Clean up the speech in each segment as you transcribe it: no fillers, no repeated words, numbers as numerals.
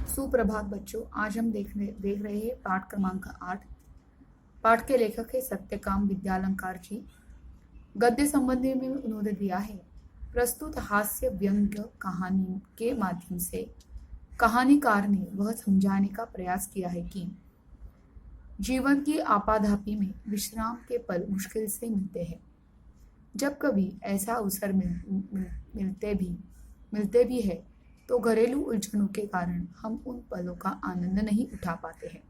सुप्रभात बच्चों। आज हम देख रहे हैं पाठ क्रमांक 8। पाठ के लेखक है सत्यकाम विद्यालंकार जी। गद्य संबंधी में उन्होंने दिया है, प्रस्तुत हास्य व्यंग्य कहानी के माध्यम से कहानीकार ने वह समझाने का प्रयास किया है कि जीवन की आपाधापी में विश्राम के पल मुश्किल से मिलते हैं। जब कभी ऐसा अवसर मिलते भी है तो घरेलू उलझनों के कारण हम उन पलों का आनंद नहीं उठा पाते हैं।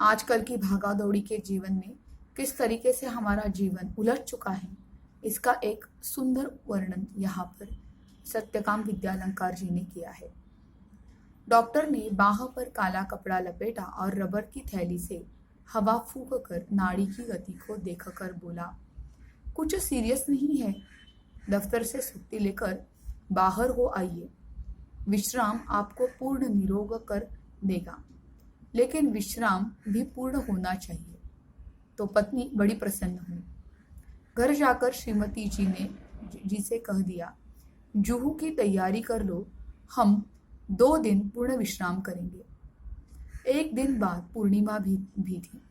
आजकल की भागादौड़ी के जीवन में किस तरीके से हमारा जीवन उलझ चुका है, इसका एक सुंदर वर्णन यहाँ पर सत्यकाम विद्यालंकार जी ने किया है। डॉक्टर ने बाह पर काला कपड़ा लपेटा और रबर की थैली से हवा फूंक कर नाड़ी की गति को देखकर बोला, कुछ सीरियस नहीं है, दफ्तर से छुट्टी लेकर बाहर हो आइए। विश्राम आपको पूर्ण निरोग कर देगा, लेकिन विश्राम भी पूर्ण होना चाहिए। तो पत्नी बड़ी प्रसन्न हुई। घर जाकर श्रीमती जी ने जी से कह दिया, जुहू की तैयारी कर लो, हम 2 दिन पूर्ण विश्राम करेंगे। एक दिन बाद पूर्णिमा भी थी।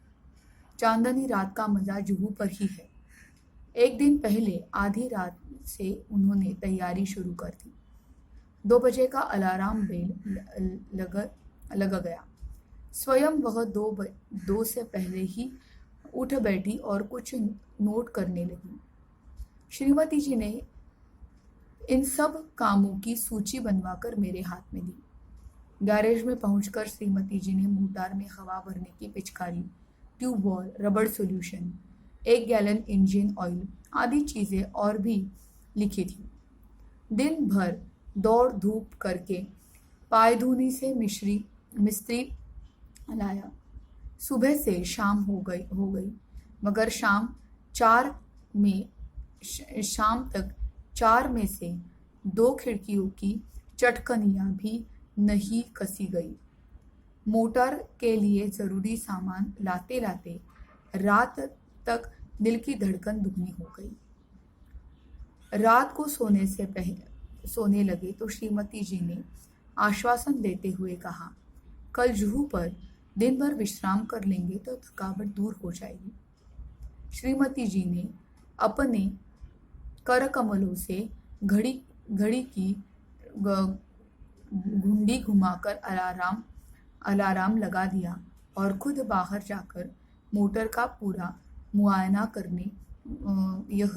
चांदनी रात का मजा जुहू पर ही है। एक दिन पहले आधी रात से उन्होंने तैयारी शुरू कर दी। 2 बजे का अलार्म बेल लग गया। स्वयं वह 2 से पहले ही उठ बैठी और कुछ नोट करने लगी। श्रीमती जी ने इन सब कामों की सूची बनवाकर मेरे हाथ में दी। गैरेज में पहुंचकर श्रीमती जी ने मोटर में हवा भरने की पिचकारी, ट्यूबवेल, रबड़ सॉल्यूशन, 1 गैलन इंजन ऑयल आदि चीजें और भी लिखी थी। दिन भर दौड़ धूप करके पायधुनी से मिस्त्री लाया। सुबह से शाम हो गई, मगर शाम तक 4 में से 2 खिड़कियों की चटकनियां भी नहीं कसी गई। मोटर के लिए जरूरी सामान लाते लाते रात तक दिल की धड़कन दुगनी हो गई। रात को सोने लगे तो श्रीमती जी ने आश्वासन देते हुए कहा, कल जुहू पर दिन भर विश्राम कर लेंगे तो थकावट दूर हो जाएगी। श्रीमती जी ने अपने कर कमलों से घड़ी की घुंडी घुमाकर अलार्म लगा दिया और खुद बाहर जाकर मोटर का पूरा मुआयना करने यह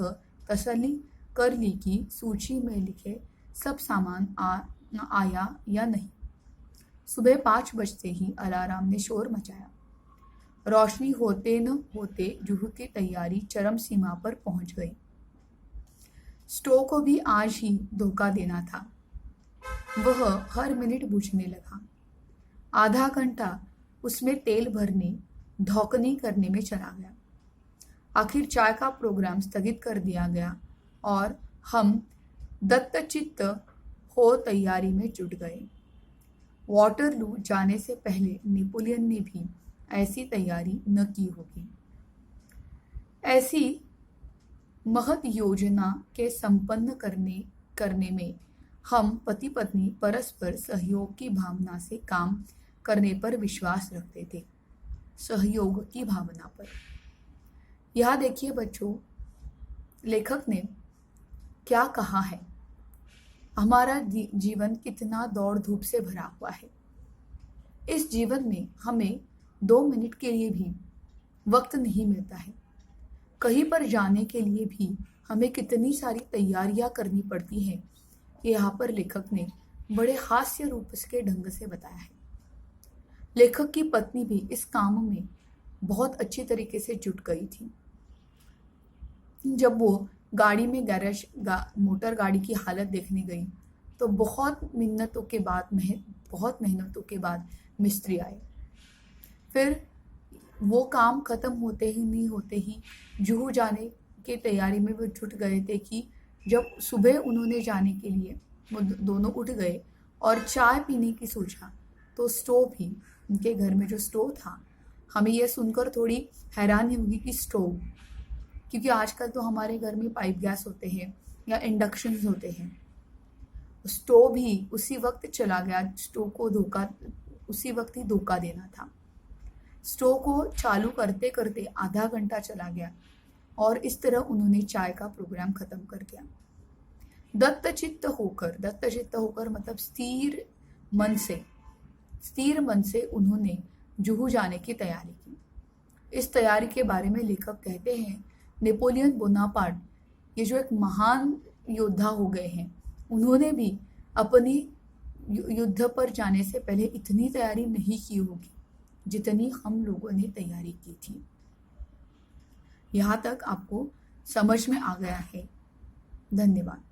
तसल्ली कर ली कि सूची में लिखे सब सामान आया या नहीं। सुबह 5 बजते ही अलार्म ने शोर मचाया। रोशनी होते न होते जुहू की तैयारी चरम सीमा पर पहुंच गई। स्टोव को भी आज ही धोखा देना था। वह हर मिनट बुझने लगा। आधा घंटा उसमें तेल भरने धौकनी करने में चला गया। आखिर चाय का प्रोग्राम स्थगित कर दिया गया और हम दत्तचित्त हो तैयारी में जुट गए। वाटरलू जाने से पहले नेपोलियन ने भी ऐसी तैयारी न की होगी। ऐसी महत योजना के संपन्न करने में हम पति पत्नी परस्पर सहयोग की भावना से काम करने पर विश्वास रखते थे। सहयोग की भावना पर। यह देखिए बच्चों, लेखक ने क्या कहा है। हमारा जीवन कितना दौड़ धूप से भरा हुआ है। इस जीवन में हमें 2 मिनट के लिए भी वक्त नहीं मिलता है। कहीं पर जाने के लिए भी हमें कितनी सारी तैयारियां करनी पड़ती हैं। यहाँ पर लेखक ने बड़े हास्य रूप के ढंग से बताया है। लेखक की पत्नी भी इस काम में बहुत अच्छी तरीके से जुट गई थी। जब वो गाड़ी में मोटर गाड़ी की हालत देखने गई तो बहुत मेहनतों के बाद मिस्त्री आए। फिर वो काम खत्म होते ही जुहू जाने की तैयारी में वो जुट गए थे कि जब सुबह उन्होंने जाने के लिए वो दोनों उठ गए और चाय पीने की सोचा तो स्टोव भी, उनके घर में जो स्टोव था, हमें यह सुनकर थोड़ी हैरानी होगी कि स्टोव, क्योंकि आजकल तो हमारे घर में पाइप गैस होते हैं या इंडक्शन होते हैं। स्टोव भी उसी वक्त चला गया। स्टोव को उसी वक्त ही धोखा देना था। स्टोव को चालू करते करते आधा घंटा चला गया और इस तरह उन्होंने चाय का प्रोग्राम खत्म कर दिया। दत्तचित्त होकर मतलब स्थिर मन से उन्होंने जुहू जाने की तैयारी की। इस तैयारी के बारे में लेखक कहते हैं, नेपोलियन बोनापार्ट ये जो एक महान योद्धा हो गए हैं, उन्होंने भी अपनी युद्ध पर जाने से पहले इतनी तैयारी नहीं की होगी जितनी हम लोगों ने तैयारी की थी। यहाँ तक आपको समझ में आ गया है। धन्यवाद।